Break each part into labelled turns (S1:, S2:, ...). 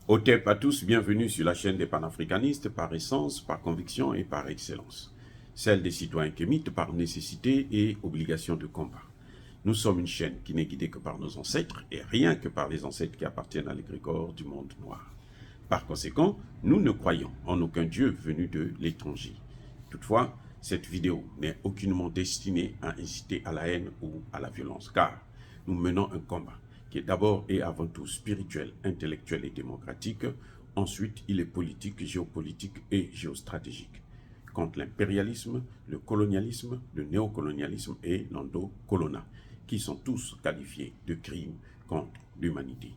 S1: Otep à tous, bienvenue sur la chaîne des panafricanistes par essence, par conviction et par excellence. Celle des citoyens kémites par nécessité et obligation de combat. Nous sommes une chaîne qui n'est guidée que par nos ancêtres et rien que par les ancêtres qui appartiennent à l'égrégore du monde noir. Par conséquent, nous ne croyons en aucun Dieu venu de l'étranger. Toutefois, cette vidéo n'est aucunement destinée à inciter à la haine ou à la violence, car nous menons un combat qui est d'abord et avant tout spirituel, intellectuel et démocratique. Ensuite, il est politique, géopolitique et géostratégique. Contre l'impérialisme, le colonialisme, le néocolonialisme et l'endocolona, qui sont tous qualifiés de crimes contre l'humanité.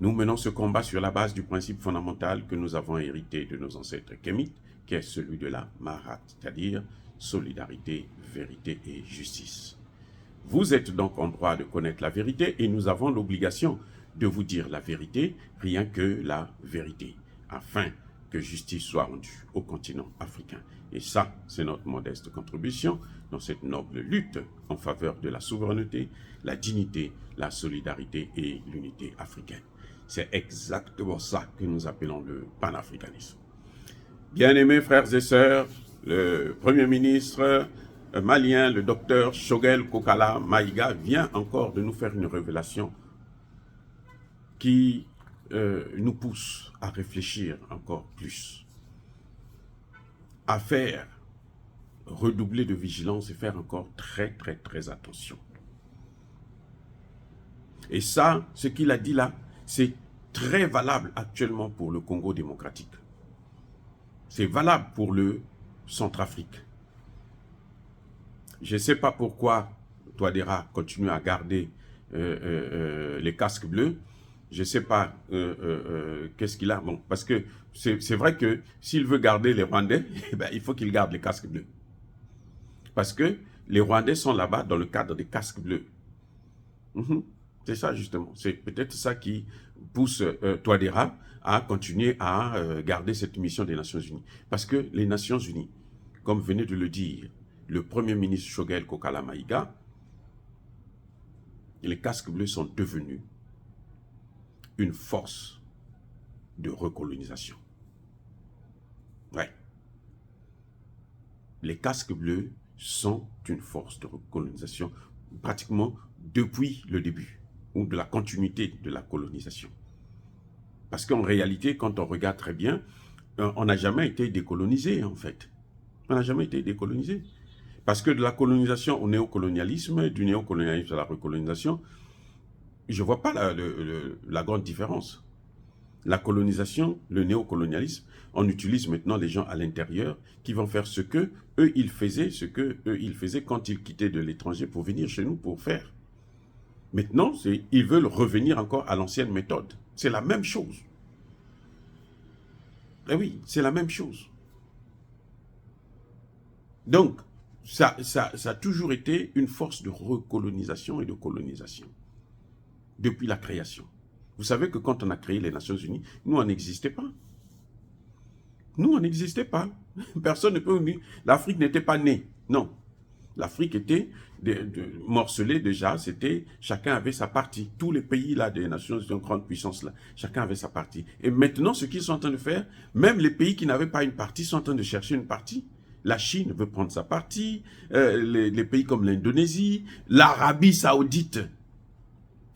S1: Nous menons ce combat sur la base du principe fondamental que nous avons hérité de nos ancêtres kémites, qui est celui de la Mahat, c'est-à-dire solidarité, vérité et justice. Vous êtes donc en droit de connaître la vérité et nous avons l'obligation de vous dire la vérité, rien que la vérité, afin que justice soit rendue au continent africain. Et ça, c'est notre modeste contribution dans cette noble lutte en faveur de la souveraineté, la dignité, la solidarité et l'unité africaine. C'est exactement ça que nous appelons le panafricanisme. Bien-aimés frères et sœurs, le Premier ministre malien, le docteur Choguel Kokala Maïga, vient encore de nous faire une révélation qui nous pousse à réfléchir encore plus, à faire redoubler de vigilance et faire encore très attention. Et ça, ce qu'il a dit là, c'est très valable actuellement pour le Congo démocratique. C'est valable pour le Centrafrique. Je ne sais pas pourquoi Touadéra continue à garder les casques bleus. Je ne sais pas qu'est-ce qu'il a. Bon, parce que c'est vrai que s'il veut garder les Rwandais, ben, il faut qu'il garde les casques bleus. Parce que les Rwandais sont là-bas dans le cadre des casques bleus. C'est ça justement. C'est peut-être ça qui pousse Touadéra à continuer à garder cette mission des Nations Unies. Parce que les Nations Unies, comme venait de le dire le Premier ministre Choguel Kokala Maïga, les casques bleus sont devenus une force de recolonisation. Ouais. Les casques bleus sont une force de recolonisation pratiquement depuis le début ou de la continuité de la colonisation. Parce qu'en réalité, quand on regarde très bien, on n'a jamais été décolonisé en fait. On n'a jamais été décolonisé. Parce que de la colonisation au néocolonialisme, du néocolonialisme à la recolonisation, je ne vois pas la grande différence. La colonisation, le néocolonialisme, on utilise maintenant les gens à l'intérieur qui vont faire ce que eux ils faisaient quand ils quittaient de l'étranger pour venir chez nous pour faire. Maintenant, ils veulent revenir encore à l'ancienne méthode. C'est la même chose. Eh oui, c'est la même chose. Donc, ça a toujours été une force de recolonisation et de colonisation. Depuis la création. Vous savez que quand on a créé les Nations Unies, nous, on n'existait pas. Nous, on n'existait pas. Personne ne peut nous dire. L'Afrique n'était pas née. Non. L'Afrique était morcelée déjà. Chacun avait sa partie. Tous les pays là, des nations, des grandes puissances là, chacun avait sa partie. Et maintenant, ce qu'ils sont en train de faire, même les pays qui n'avaient pas une partie sont en train de chercher une partie. La Chine veut prendre sa partie, les pays comme l'Indonésie, l'Arabie Saoudite.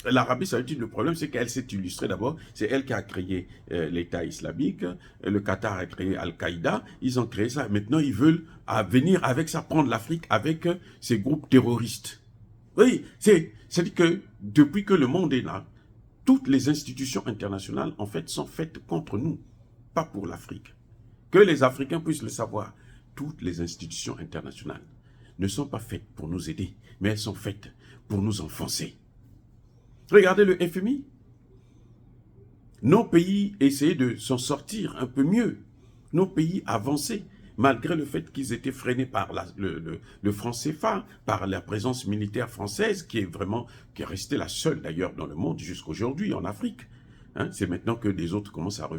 S1: L'Arabie Saoudite, le problème, c'est qu'elle s'est illustrée d'abord. C'est elle qui a créé l'État islamique. Le Qatar a créé Al-Qaïda. Ils ont créé ça. Maintenant, ils veulent venir avec ça, prendre l'Afrique avec ces groupes terroristes. Oui, c'est-à-dire que depuis que le monde est là, toutes les institutions internationales, en fait, sont faites contre nous, pas pour l'Afrique. Que les Africains puissent le savoir. Toutes les institutions internationales ne sont pas faites pour nous aider, mais elles sont faites pour nous enfoncer. Regardez le FMI. Nos pays essayaient de s'en sortir un peu mieux. Nos pays avançaient, malgré le fait qu'ils étaient freinés par le franc CFA, par la présence militaire française, qui est restée la seule d'ailleurs dans le monde jusqu'aujourd'hui en Afrique. Hein, c'est maintenant que les autres commencent à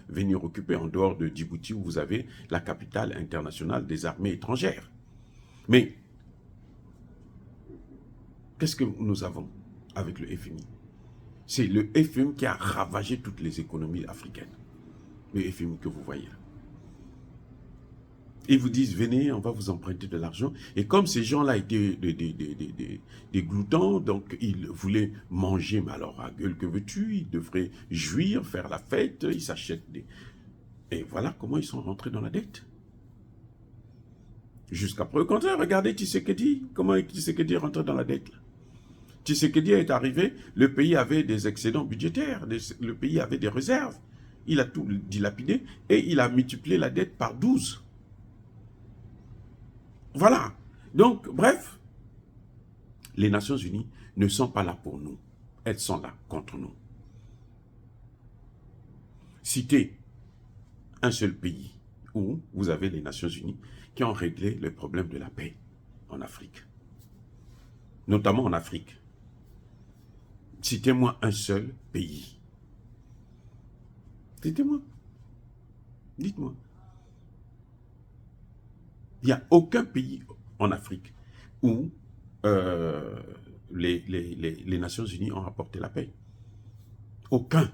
S1: venir occuper en dehors de Djibouti, où vous avez la capitale internationale des armées étrangères. Mais, qu'est-ce que nous avons avec le FMI? C'est le FMI qui a ravagé toutes les économies africaines. Le FMI que vous voyez là. Ils vous disent, venez, on va vous emprunter de l'argent. Et comme ces gens-là étaient des gloutons, donc ils voulaient manger, mais alors à gueule que veux-tu, ils devraient jouir, faire la fête, ils s'achètent des... Et voilà comment ils sont rentrés dans la dette. Jusqu'à preuve contraire, regardez Tshisekedi, comment Tshisekedi est rentré dans la dette. Tshisekedi est arrivé, le pays avait des excédents budgétaires, le pays avait des réserves. Il a tout dilapidé et il a multiplié la dette par 12. Voilà. Donc, bref, les Nations Unies ne sont pas là pour nous. Elles sont là contre nous. Citez un seul pays où vous avez les Nations Unies qui ont réglé le problème de la paix en Afrique. Notamment en Afrique. Citez-moi un seul pays. Citez-moi. Dites-moi. Il n'y a aucun pays en Afrique où les Nations Unies ont apporté la paix. Aucun.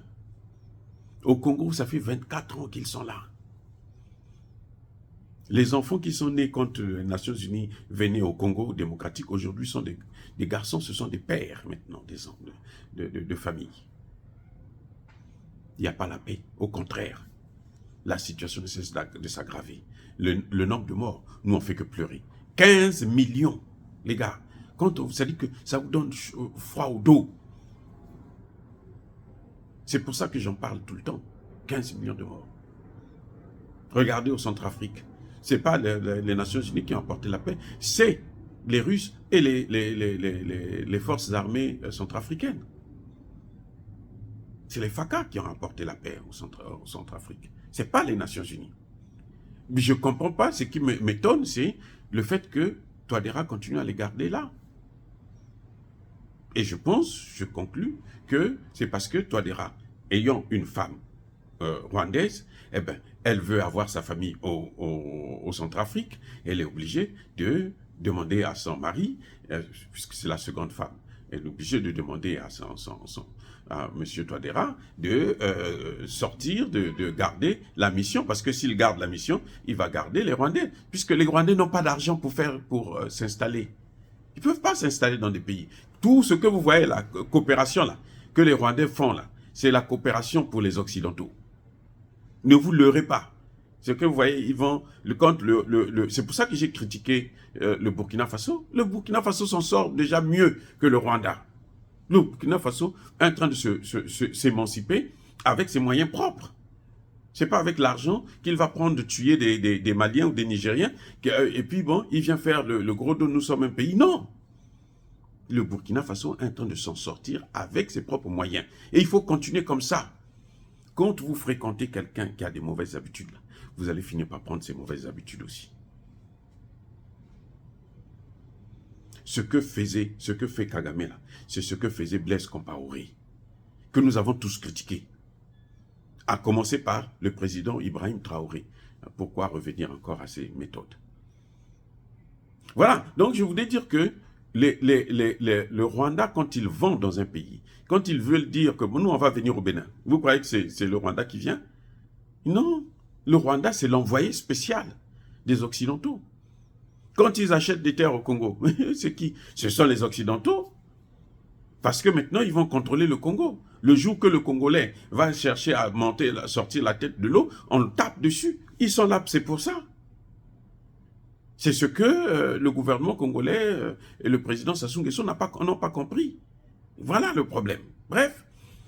S1: Au Congo, ça fait 24 ans qu'ils sont là. Les enfants qui sont nés quand les Nations Unies venaient au Congo démocratique, aujourd'hui sont des garçons, ce sont des pères maintenant, des hommes de famille. Il n'y a pas la paix. Au contraire, la situation ne cesse de s'aggraver. Le nombre de morts, nous on fait que pleurer. 15 millions, les gars. Quand ça dit que ça vous donne froid au dos. C'est pour ça que j'en parle tout le temps. 15 millions de morts. Regardez au Centrafrique. Ce n'est pas les Nations Unies qui ont apporté la paix, c'est les Russes et les forces armées centrafricaines. C'est les FACA qui ont apporté la paix au Centrafrique. Ce n'est pas les Nations Unies. Mais je ne comprends pas, ce qui m'étonne, c'est le fait que Touadéra continue à les garder là. Et je pense, je conclus, que c'est parce que Touadéra, ayant une femme rwandaise, eh ben, elle veut avoir sa famille au Centrafrique, elle est obligée de demander à son mari, puisque c'est la seconde femme, elle est obligée de demander à M. Touadéra de sortir, de garder la mission, parce que s'il garde la mission, il va garder les Rwandais, puisque les Rwandais n'ont pas d'argent pour s'installer. Ils ne peuvent pas s'installer dans des pays. Tout ce que vous voyez, la coopération là, que les Rwandais font là, c'est la coopération pour les Occidentaux. Ne vous leurrez pas. Ce que vous voyez, ils vont... c'est pour ça que j'ai critiqué le Burkina Faso. Le Burkina Faso s'en sort déjà mieux que le Rwanda. Le Burkina Faso est en train de s'émanciper avec ses moyens propres. Ce n'est pas avec l'argent qu'il va prendre de tuer des Maliens ou des Nigériens, et puis bon, il vient faire le gros dos, nous sommes un pays. Non. Le Burkina Faso est en train de s'en sortir avec ses propres moyens. Et il faut continuer comme ça. Quand vous fréquentez quelqu'un qui a des mauvaises habitudes, vous allez finir par prendre ces mauvaises habitudes aussi. Ce que fait Kagame là, c'est ce que faisait Blaise Compaoré, que nous avons tous critiqué. À commencer par le président Ibrahim Traoré. Pourquoi revenir encore à ces méthodes? Voilà, donc je voulais dire que le Rwanda, quand ils vont dans un pays, quand ils veulent dire que nous, on va venir au Bénin, vous croyez que c'est le Rwanda qui vient? Non, le Rwanda, c'est l'envoyé spécial des Occidentaux. Quand ils achètent des terres au Congo, c'est qui? Ce sont les Occidentaux. Parce que maintenant, ils vont contrôler le Congo. Le jour que le Congolais va chercher à sortir la tête de l'eau, on le tape dessus. Ils sont là, c'est pour ça. C'est ce que le gouvernement congolais et le président Sassou Nguesso n'ont pas compris. Voilà le problème. Bref,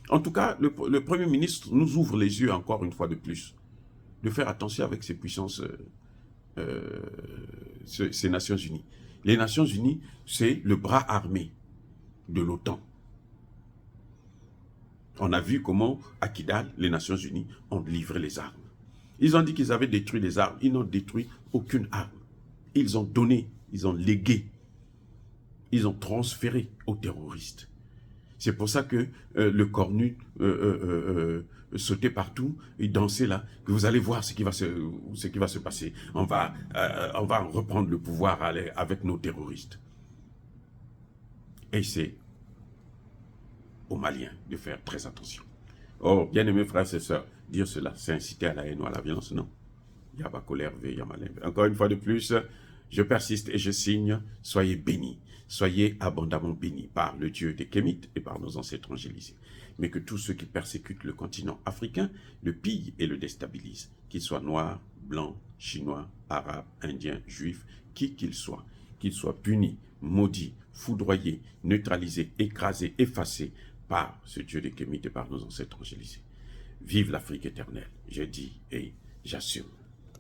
S1: en tout cas, le Premier ministre nous ouvre les yeux encore une fois de plus. De faire attention avec ces puissances, ces Nations Unies. Les Nations Unies, c'est le bras armé de l'OTAN. On a vu comment, à Kidal, les Nations Unies ont livré les armes. Ils ont dit qu'ils avaient détruit les armes. Ils n'ont détruit aucune arme. Ils ont donné, ils ont légué, ils ont transféré aux terroristes. C'est pour ça que le cornu sautait partout, il dansait là. Vous allez voir ce qui va se passer. On va reprendre le pouvoir avec nos terroristes. Et c'est aux Maliens de faire très attention. Oh, bien-aimés frères et sœurs, dire cela, c'est inciter à la haine ou à la violence, non. Yaba colère, Yamalin. Encore une fois de plus, je persiste et je signe, soyez bénis, soyez abondamment bénis par le Dieu des Kémites et par nos ancêtres angélisés. Mais que tous ceux qui persécutent le continent africain le pillent et le déstabilisent, qu'ils soient noirs, blancs, chinois, arabes, indiens, juifs, qui qu'ils soient punis, maudits, foudroyés, neutralisés, écrasés, effacés par ce Dieu des Kémites et par nos ancêtres angélisés. Vive l'Afrique éternelle, je dis et j'assume.